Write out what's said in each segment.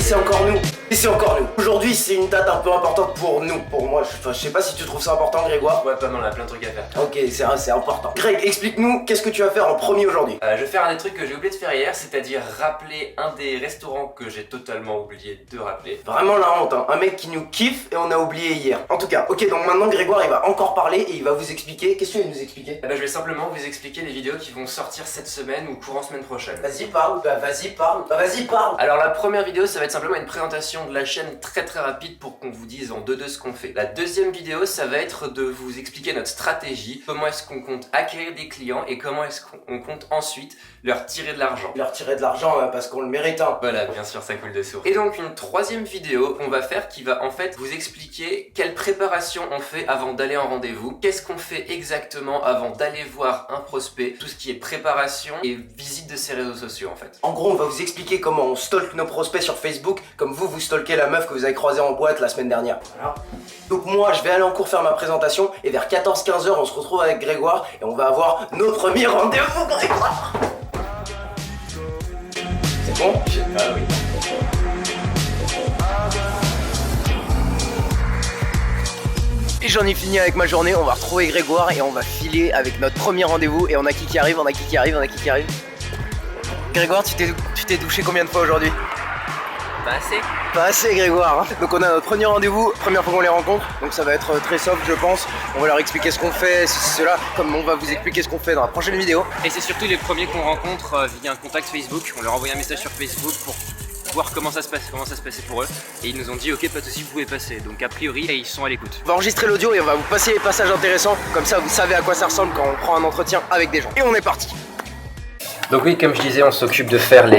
c'est encore nous. Et c'est encore nous. Aujourd'hui, c'est une date un peu importante pour nous. Pour moi, je sais pas si tu trouves ça important, Grégoire. Ouais, pas mal, on a plein de trucs à faire. Ok, c'est important. Greg, explique-nous, qu'est-ce que tu vas faire en premier aujourd'hui? Je vais faire un des trucs que j'ai oublié de faire hier, c'est-à-dire rappeler un des restaurants que j'ai totalement oublié de rappeler. Vraiment la honte, hein. Un mec qui nous kiffe et on a oublié hier. En tout cas, ok, donc maintenant Grégoire, il va encore parler et il va vous expliquer. Qu'est-ce que tu vas nous expliquer? Je vais simplement vous expliquer les vidéos qui vont sortir cette semaine ou courant semaine prochaine. Vas-y, parle. Bah, vas-y, parle. Bah, vas-y, parle. Alors la première vidéo, ça va être simplement une présentation de la chaîne très rapide pour qu'on vous dise en 2-2 ce qu'on fait. La deuxième vidéo, ça va être de vous expliquer notre stratégie, comment est-ce qu'on compte acquérir des clients et comment est-ce qu'on compte ensuite leur tirer de l'argent. Leur tirer de l'argent parce qu'on le mérite, hein. Voilà, bien sûr, ça coule de source. Et donc une troisième vidéo qu'on va faire qui va en fait vous expliquer quelle préparation on fait avant d'aller en rendez-vous, qu'est-ce qu'on fait exactement avant d'aller voir un prospect, tout ce qui est préparation et visite de ses réseaux sociaux en fait. En gros, on va vous expliquer comment on stalk nos prospects sur Facebook, comme vous stalkez la meuf que vous avez croisée en boîte la semaine dernière. Voilà. Donc moi, je vais aller en cours faire ma présentation et vers 14-15 heures, on se retrouve avec Grégoire et on va avoir nos premiers rendez-vous, Grégoire. C'est bon? Je sais pas, oui. Et j'en ai fini avec ma journée, on va retrouver Grégoire et on va filer avec notre premier rendez-vous. Et on a qui arrive, Grégoire, tu t'es douché combien de fois aujourd'hui? Pas assez. Pas assez, Grégoire. Donc on a notre premier rendez-vous, première fois qu'on les rencontre. Donc ça va être très soft, je pense. On va leur expliquer ce qu'on fait, ceci, cela, comme on va vous expliquer ce qu'on fait dans la prochaine vidéo. Et c'est surtout les premiers qu'on rencontre via un contact Facebook. On leur envoie un message sur Facebook pour voir comment ça se passait pour eux. Et ils nous ont dit ok, pas de soucis, vous pouvez passer. Donc a priori, ils sont à l'écoute. On va enregistrer l'audio et on va vous passer les passages intéressants. Comme ça, vous savez à quoi ça ressemble quand on prend un entretien avec des gens. Et on est parti. Donc oui, comme je disais, on s'occupe de faire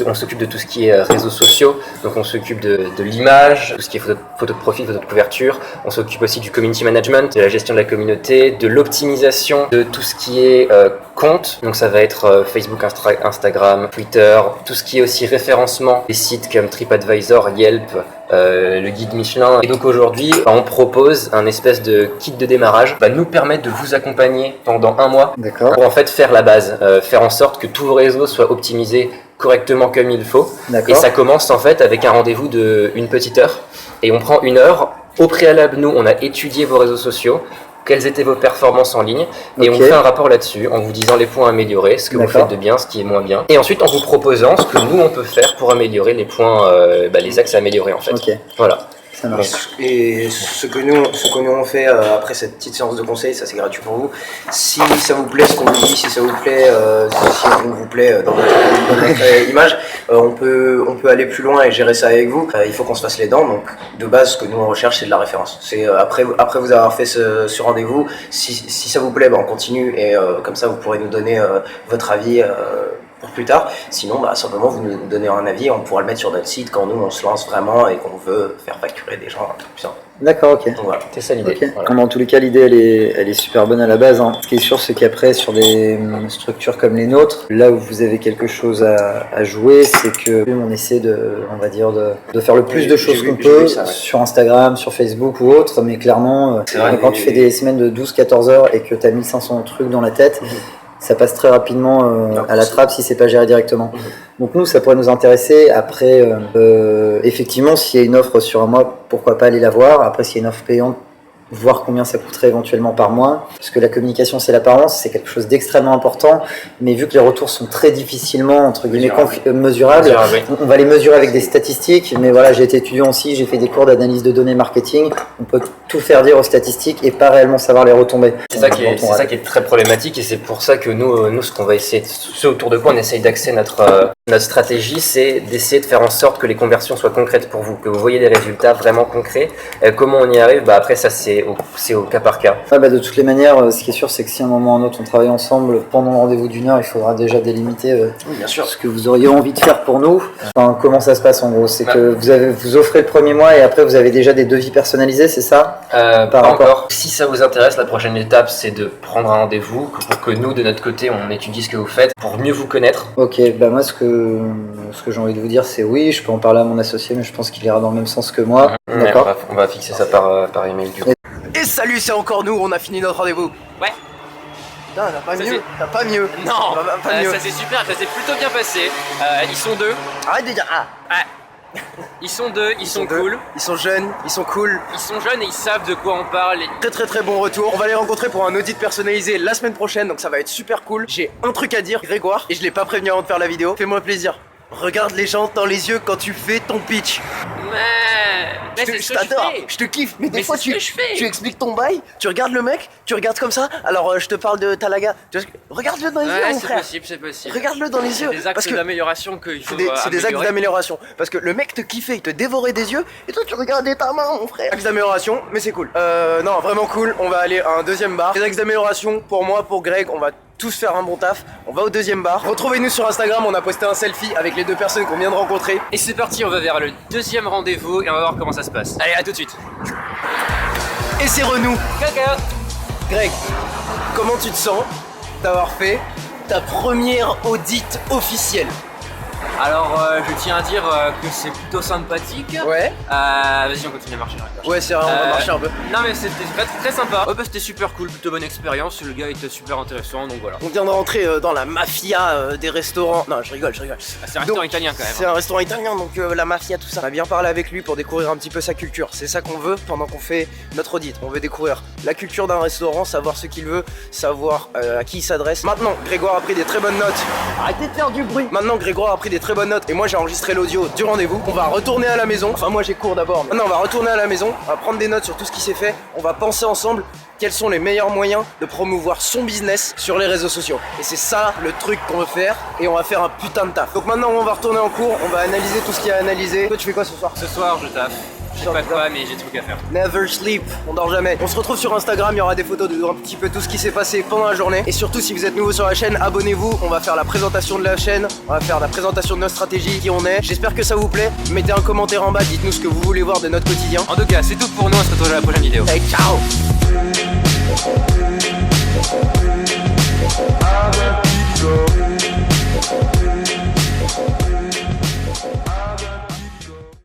on s'occupe de tout ce qui est réseaux sociaux. Donc on s'occupe de l'image, tout ce qui est photo de profil, photo de couverture. On s'occupe aussi du community management, de la gestion de la communauté, de l'optimisation de tout ce qui est compte. Donc ça va être Facebook, Instagram, Twitter, tout ce qui est aussi référencement des sites comme TripAdvisor, Yelp, le guide Michelin. Et donc aujourd'hui, on propose un espèce de kit de démarrage qui va nous permettre de vous accompagner pendant un mois pour en fait faire la base, faire en sorte que tous vos réseaux soient optimisés correctement comme il faut. Et ça commence en fait avec un rendez-vous de une petite heure et on prend une heure. Au préalable, nous, on a étudié vos réseaux sociaux, quelles étaient vos performances en ligne et on fait un rapport là-dessus en vous disant les points à améliorer, ce que vous faites de bien, ce qui est moins bien, et ensuite en vous proposant ce que nous on peut faire pour améliorer les points, les axes à améliorer en fait. Voilà. Ça marche. Et ce que nous on fait après cette petite séance de conseil, ça c'est gratuit pour vous. Si ça vous plaît ce qu'on vous dit, si ça vous plaît, si on vous plaît dans votre image, on peut aller plus loin et gérer ça avec vous. Il faut qu'on se fasse les dents. Donc de base, ce que nous on recherche, c'est de la référence. C'est après vous avoir fait ce rendez-vous, si ça vous plaît, on continue et comme ça vous pourrez nous donner votre avis. Pour plus tard, sinon simplement vous nous donnez un avis, on pourra le mettre sur notre site quand nous on se lance vraiment et qu'on veut faire facturer des gens un peu plus. D'accord, ok. Donc voilà, c'est ça l'idée. Okay. Voilà. Dans tous les cas, l'idée elle est super bonne à la base. Hein. Ce qui est sûr, c'est qu'après, sur des structures comme les nôtres, là où vous avez quelque chose à jouer, c'est que on essaie de faire le plus de choses qu'on peut sur Instagram, sur Facebook ou autre, mais clairement, quand tu fais des semaines de 12-14 heures et que tu as 1500 trucs dans la tête, ça passe très rapidement à la trappe si c'est pas géré directement. Donc nous, ça pourrait nous intéresser. Après, effectivement, s'il y a une offre sur un mois, pourquoi pas aller la voir. Après, s'il y a une offre payante, voir combien ça coûterait éventuellement par mois. Parce que la communication, c'est l'apparence, c'est quelque chose d'extrêmement important. Mais vu que les retours sont très difficilement, entre guillemets, mesurables, on va les mesurer avec des statistiques. Mais voilà, j'ai été étudiant aussi, j'ai fait des cours d'analyse de données marketing. On peut tout faire dire aux statistiques et pas réellement savoir les retombées. C'est ça qui est très problématique et c'est pour ça que nous ce qu'on va essayer, ce autour de quoi on essaye d'axer notre stratégie, c'est d'essayer de faire en sorte que les conversions soient concrètes pour vous, que vous voyez des résultats vraiment concrets. Comment on y arrive? Après ça c'est au cas par cas. De toutes les manières, ce qui est sûr, c'est que si à un moment ou à un autre on travaille ensemble pendant le rendez-vous d'une heure, il faudra déjà délimiter bien sûr. Ce que vous auriez envie de faire pour nous. Enfin, comment ça se passe en gros? C'est que vous offrez le premier mois et après vous avez déjà des devis personnalisés, c'est ça? Pas encore. Si ça vous intéresse, la prochaine étape c'est de prendre un rendez-vous pour que nous de notre côté on étudie ce que vous faites pour mieux vous connaître. Ok, moi ce que j'ai envie de vous dire c'est oui, je peux en parler à mon associé mais je pense qu'il ira dans le même sens que moi. D'accord. On va fixer ça par email du coup. Et salut, c'est encore nous, on a fini notre rendez-vous. Ouais. Putain, t'as pas mieux. Non, pas mieux. ça c'est super, ça s'est plutôt bien passé. Ils sont deux. Arrête de dire ah. Ouais. Ils sont deux, ils sont deux. cool. Ils sont jeunes, ils sont cool. Ils sont jeunes et ils savent de quoi on parle. Très bon retour. On va les rencontrer pour un audit personnalisé la semaine prochaine, donc ça va être super cool. J'ai un truc à dire, Grégoire, et je l'ai pas prévenu avant de faire la vidéo. Fais-moi plaisir. Regarde les gens dans les yeux quand tu fais ton pitch. Mais c'est ce que je t'adore, fais. je te kiffe. Mais des Mais fois c'est ce que je fais. tu expliques ton bail, tu regardes le mec, tu regardes comme ça. Alors je te parle de Talaga. Regarde-le dans les yeux, Ouais, mon c'est frère. possible, c'est possible. Regarde-le dans les yeux. Des axes Parce que d'amélioration qu'il faut c'est des axes améliorer. d'amélioration. Parce que le mec te kiffait, il te dévorait des yeux, et toi tu regardais ta main, mon frère. Axes d'amélioration, mais c'est cool. Non, vraiment cool. On va aller à un deuxième bar. Les axes d'amélioration, pour moi, pour Greg, on va tous faire un bon taf. On va au deuxième bar. Retrouvez-nous sur Instagram, on a posté un selfie avec les deux personnes qu'on vient de rencontrer. Et c'est parti, on va vers le deuxième rendez-vous et on va voir comment ça se passe. Allez, à tout de suite. Et c'est Renou. Caca. Greg, comment tu te sens d'avoir fait ta première audit officielle? Alors, je tiens à dire que c'est plutôt sympathique. Ouais. Vas-y, on continue à marcher. Ouais, c'est vrai, on va marcher un peu. Non, mais c'était très sympa. Ouais, bah, c'était super cool, plutôt bonne expérience. Le gars était super intéressant, donc voilà. On vient de rentrer dans la mafia des restaurants. Non, je rigole. Ah, c'est un restaurant italien quand même. C'est un restaurant italien, donc la mafia, tout ça. On a bien parlé avec lui pour découvrir un petit peu sa culture. C'est ça qu'on veut pendant qu'on fait notre audit. On veut découvrir la culture d'un restaurant, savoir ce qu'il veut, savoir à qui il s'adresse. Maintenant, Grégoire a pris des très bonnes notes. Arrêtez de faire du bruit. Maintenant, Grégoire a pris des très bonnes notes et moi j'ai enregistré l'audio du rendez-vous. On va retourner à la maison. Enfin, moi j'ai cours d'abord. Maintenant, on va retourner à la maison. On va prendre des notes sur tout ce qui s'est fait. On va penser ensemble quels sont les meilleurs moyens de promouvoir son business sur les réseaux sociaux. Et c'est ça le truc qu'on veut faire et on va faire un putain de taf. Donc maintenant on va retourner en cours, on va analyser tout ce qu'il y a à analyser. Toi tu fais quoi ce soir? Ce soir, je taffe. Je sais pas quoi, mais j'ai des trucs à faire. Never sleep, on dort jamais. On se retrouve sur Instagram, il y aura des photos de un petit peu tout ce qui s'est passé pendant la journée. Et surtout si vous êtes nouveau sur la chaîne, abonnez-vous, on va faire la présentation de la chaîne, on va faire la présentation de notre stratégie, qui on est. J'espère que ça vous plaît, mettez un commentaire en bas, dites-nous ce que vous voulez voir de notre quotidien. En tout cas, c'est tout pour nous, on se retrouve à la prochaine vidéo. Hey, ciao.